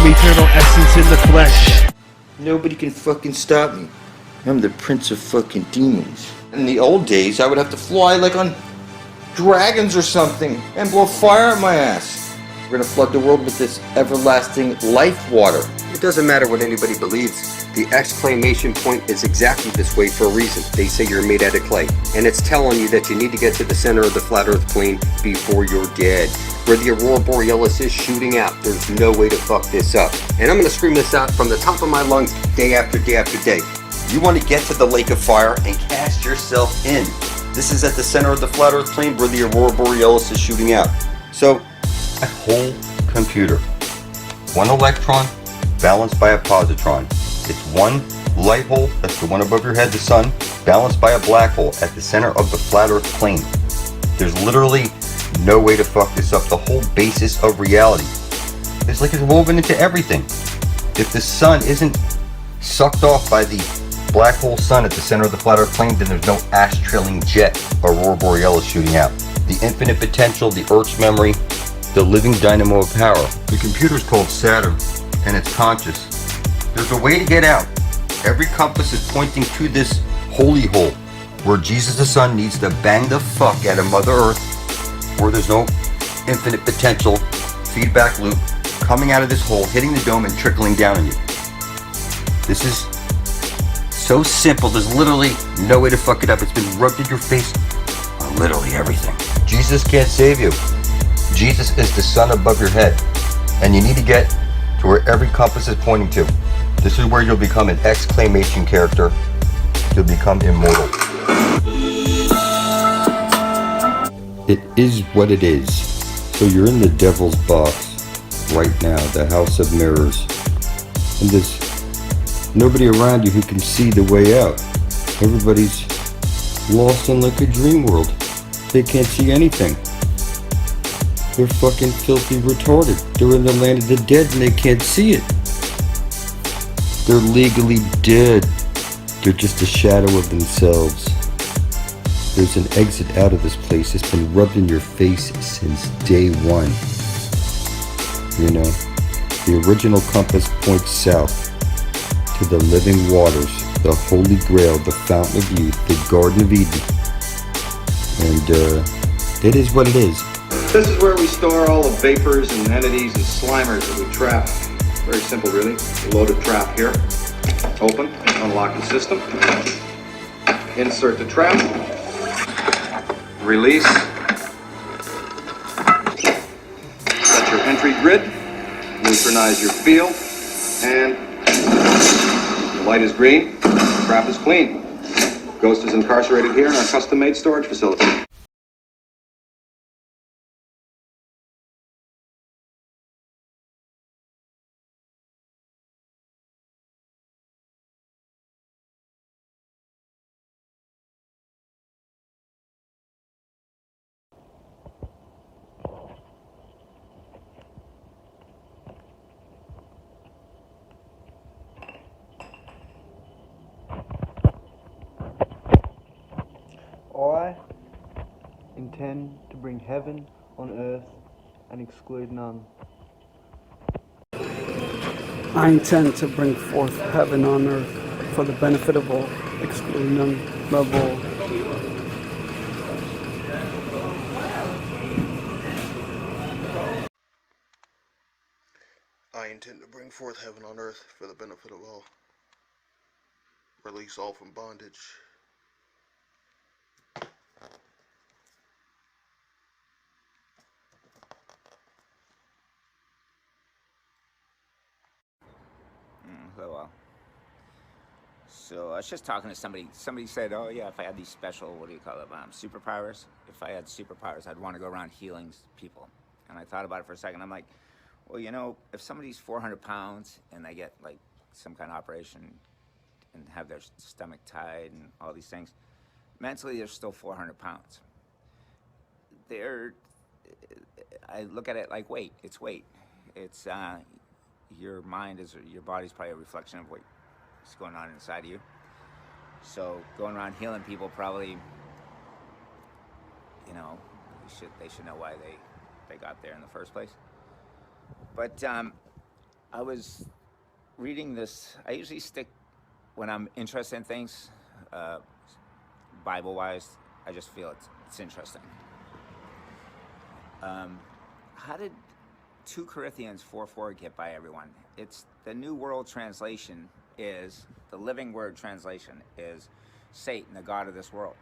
eternal essence in the flesh. Nobody can fucking stop me. I'm the prince of fucking demons. In the old days, I would have to fly like on dragons or something and blow fire at my ass. We're gonna flood the world with this everlasting life water. It doesn't matter what anybody believes. The exclamation point is exactly this way for a reason. They say you're made out of clay. And it's telling you that you need to get to the center of the flat earth plane before you're dead. Where the aurora borealis is shooting out, there's no way to fuck this up. And I'm gonna scream this out from the top of my lungs day after day after day. You want to get to the lake of fire and cast yourself in. This is at the center of the flat earth plane where the aurora borealis is shooting out. So, a whole computer. One electron balanced by a positron. It's one light hole, that's the one above your head, the sun, balanced by a black hole at the center of the flat earth plane. There's literally no way to fuck this up. The whole basis of reality is like it's woven into everything. If the sun isn't sucked off by the black hole sun at the center of the flat earth plane, then there's no ash trailing jet aurora borealis shooting out. The infinite potential, the Earth's memory, the living dynamo of power. The computer's called Saturn, and it's conscious. There's a way to get out. Every compass is pointing to this holy hole where Jesus the Son needs to bang the fuck out of Mother Earth, where there's no infinite potential feedback loop coming out of this hole, hitting the dome and trickling down on you. This is so simple. There's literally no way to fuck it up. It's been rubbed in your face on literally everything. Jesus can't save you. Jesus is the sun above your head, and you need to get to where every compass is pointing to. This is where you'll become an exclamation character. You'll become immortal. It is what it is. So you're in the devil's box right now, the house of mirrors. And there's nobody around you who can see the way out. Everybody's lost in like a dream world. They can't see anything. They're fucking filthy retarded. They're in the land of the dead and they can't see it. They're legally dead. They're just a shadow of themselves. There's an exit out of this place. It's been rubbed in your face since day one. You know, the original compass points south to the living waters, the holy grail, the fountain of youth, the garden of Eden. And it is what it is. This is where we store all the vapors and entities and slimers that we trap. Very simple, really. Load a trap here. Open, unlock the system. Insert the trap. Release. Set your entry grid. Neutronize your field. And the light is green. The trap is clean. Ghost is incarcerated here in our custom-made storage facility. I intend to bring heaven on earth and exclude none. I intend to bring forth heaven on earth for the benefit of all, exclude none, love all. I intend to bring forth heaven on earth for the benefit of all. Release all from bondage. So I was just talking to somebody. Somebody said, oh yeah, if I had these special, what do you call it, superpowers? If I had superpowers, I'd want to go around healing people. And I thought about it for a second. I'm like, well, you know, if somebody's 400 pounds and they get like some kind of operation and have their stomach tied and all these things, mentally they're still 400 pounds. I look at it like weight. It's weight. It's your mind is, your body's probably a reflection of what's going on inside of you. So going around healing people probably, you know, they should know why they got there in the first place. But I was reading this. I usually stick when I'm interested in things, Bible-wise. I just feel it's interesting. How did 2 Corinthians 4:4 get by everyone? It's the New World Translation is, the Living Word translation is Satan, the god of this world.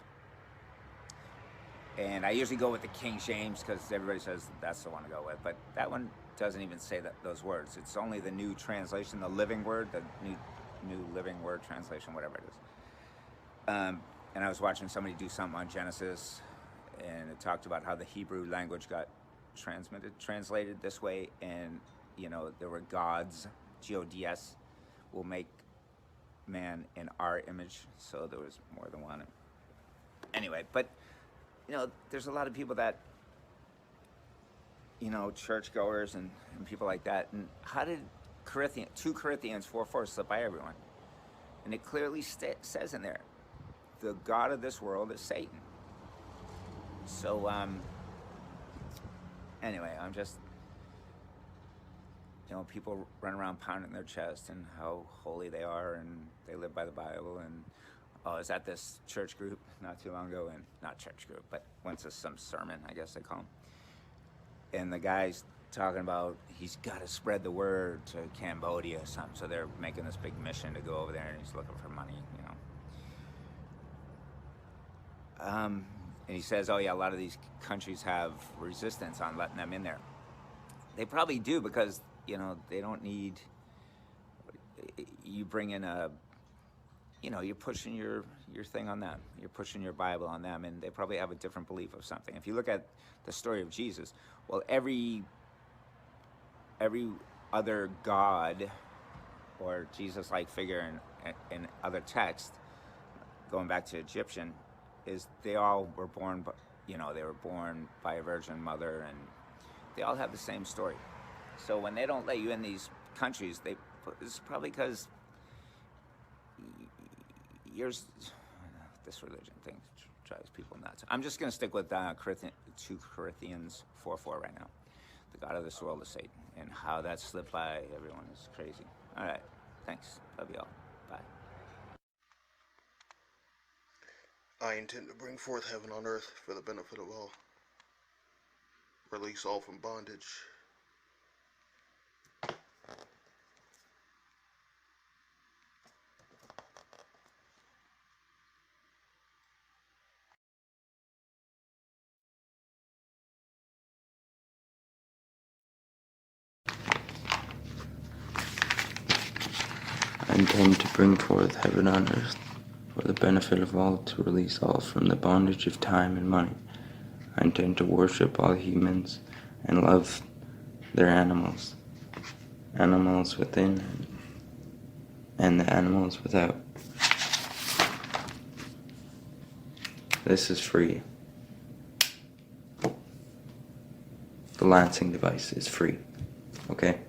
And I usually go with the King James because everybody says that's the one to go with. But that one doesn't even say those words. It's only the new translation, the Living Word, the new Living Word translation, whatever it is. And I was watching somebody do something on Genesis, and it talked about how the Hebrew language got translated this way, and you know, there were gods, G-O-D-S, will make man in our image, so there was more than one. Anyway, but you know, there's a lot of people that, you know, churchgoers and people like that. And how did 2 Corinthians 4:4 slip by everyone? And it clearly says in there, the god of this world is Satan. So, anyway, I'm just, you know, people run around pounding their chest and how holy they are and they live by the Bible. And I was at this church group not too long ago, and not church group, but went to some sermon, I guess they call them. And the guy's talking about he's got to spread the word to Cambodia or something. So they're making this big mission to go over there, and he's looking for money, you know. And he says, oh yeah, a lot of these countries have resistance on letting them in there. They probably do, because, you know, they don't need, you bring in a, you know, you're pushing your thing on them. You're pushing your Bible on them, and they probably have a different belief of something. If you look at the story of Jesus, well, every other god or Jesus-like figure in other texts, going back to Egyptian, is they all were born, you know, they were born by a virgin mother, and they all have the same story. So when they don't let you in these countries, it's probably because this religion thing drives people nuts. I'm just going to stick with 2 Corinthians 4:4 right now. The god of this world is Satan, and how that slipped by everyone is crazy. All right, thanks. Love you all. Bye. I intend to bring forth heaven on earth for the benefit of all. Release all from bondage. I intend to bring forth heaven on earth for the benefit of all, to release all from the bondage of time and money. I intend to worship all humans and love their animals within and the animals without. This is free. The lancing device is free, okay?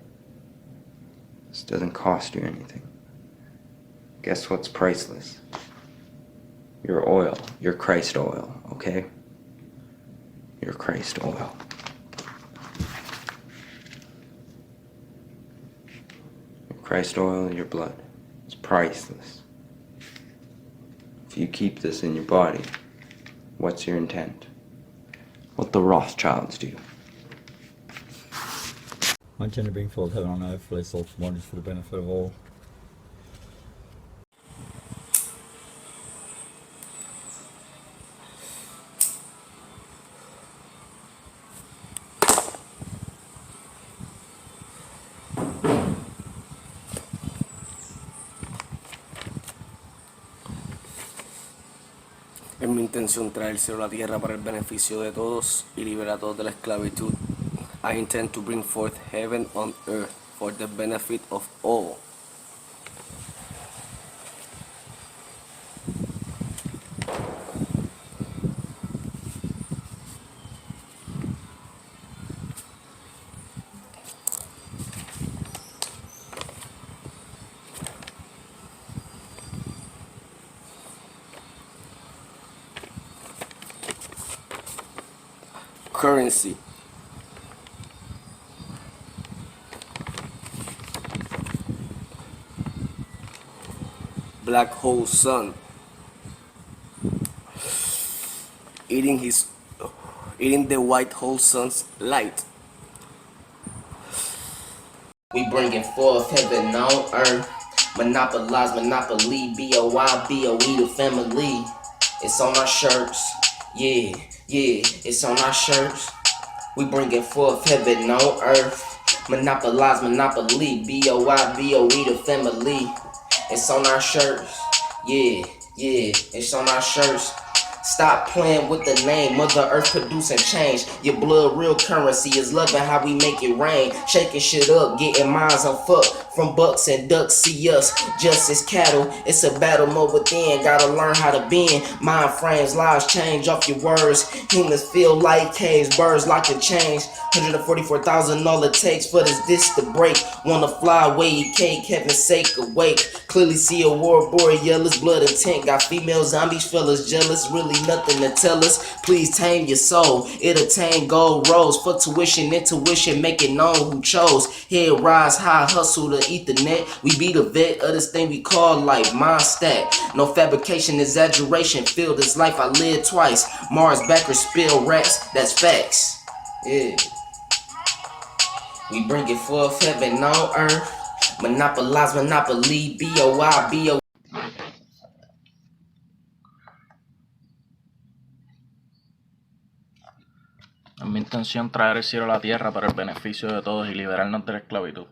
This doesn't cost you anything. Guess what's priceless? Your oil, your Christ oil, okay? Your Christ oil. Your Christ oil, your blood. It's priceless. If you keep this in your body, what's your intent? What the Rothschilds do. I intend to bring forth heaven on earth, release all from bondage for the benefit of all. Es mi intención traer el cielo a la tierra para el beneficio de todos y liberar a todos de la esclavitud. I intend to bring forth heaven on earth for the benefit of all. Currency. black hole sun, eating the white hole sun's light. We bringing forth heaven on earth. Monopolize, monopoly, B-O-I-B-O-E, the family. It's on our shirts. Yeah, yeah, it's on our shirts. We bringing forth heaven on earth. Monopolize, monopoly, B-O-I-B-O-E, the family. It's on our shirts. Yeah, yeah, it's on our shirts. Stop playing with the name. Mother Earth producing change. Your blood real currency is loving how we make it rain. Shaking shit up, getting minds on foot. From bucks and ducks, see us just as cattle. It's a battle mode within. Gotta learn how to bend. Mind frames, lives change off your words. Humans feel like caves, birds locked in chains. 144,000 all it takes for this to break. Wanna fly away, you can't, heaven's sake awake. Clearly see a aurora borealis, blood intent. Got female zombies, fellas jealous. Really nothing to tell us. Please tame your soul. It attain gold rose. For tuition, intuition, make it known who chose. Head rise high, hustle the ethernet. We be the vet of this thing we call life. Mind stack. No fabrication, exaggeration. Feel this life I lived twice. Mars backers spill raps. That's facts. Yeah. We bring it forth heaven on earth. Monopolize, monopoly, B-O-I-B-O. Es mi intención traer el cielo a la tierra para el beneficio de todos y liberarnos de la esclavitud.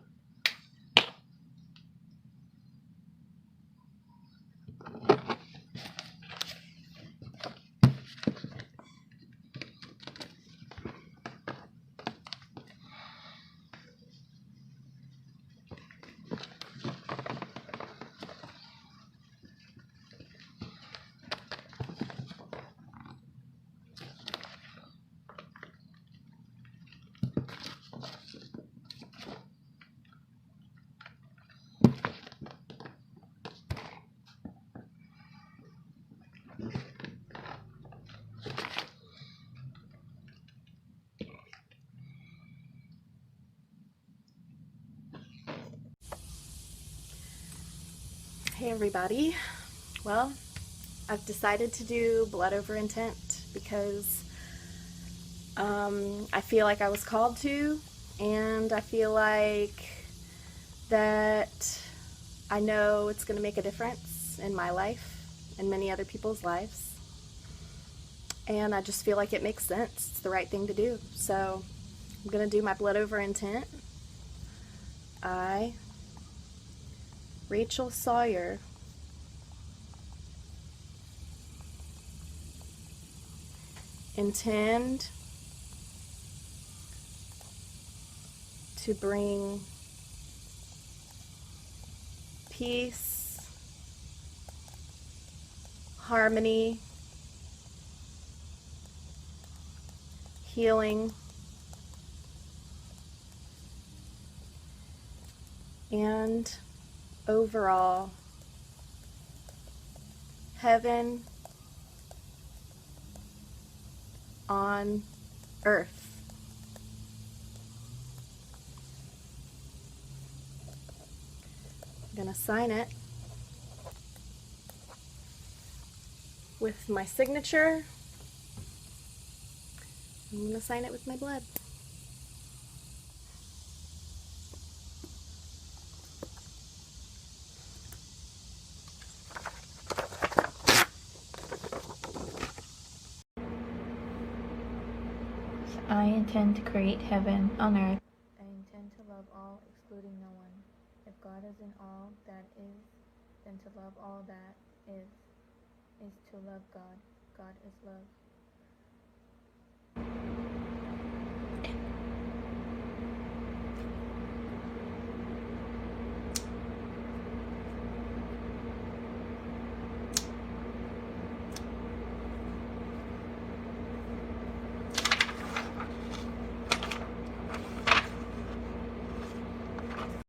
Hey everybody. Well, I've decided to do blood over intent because I feel like I was called to, and I feel like that I know it's going to make a difference in my life and many other people's lives, and I just feel like it makes sense. It's the right thing to do. So I'm going to do my blood over intent. I, Rachel Sawyer, intend to bring peace, harmony, healing, and overall heaven on earth. I'm gonna sign it with my signature. I'm gonna sign it with my blood. I intend to create heaven on earth. I intend to love all, excluding no one. If God is in all that is, then to love all that is to love God. God is love.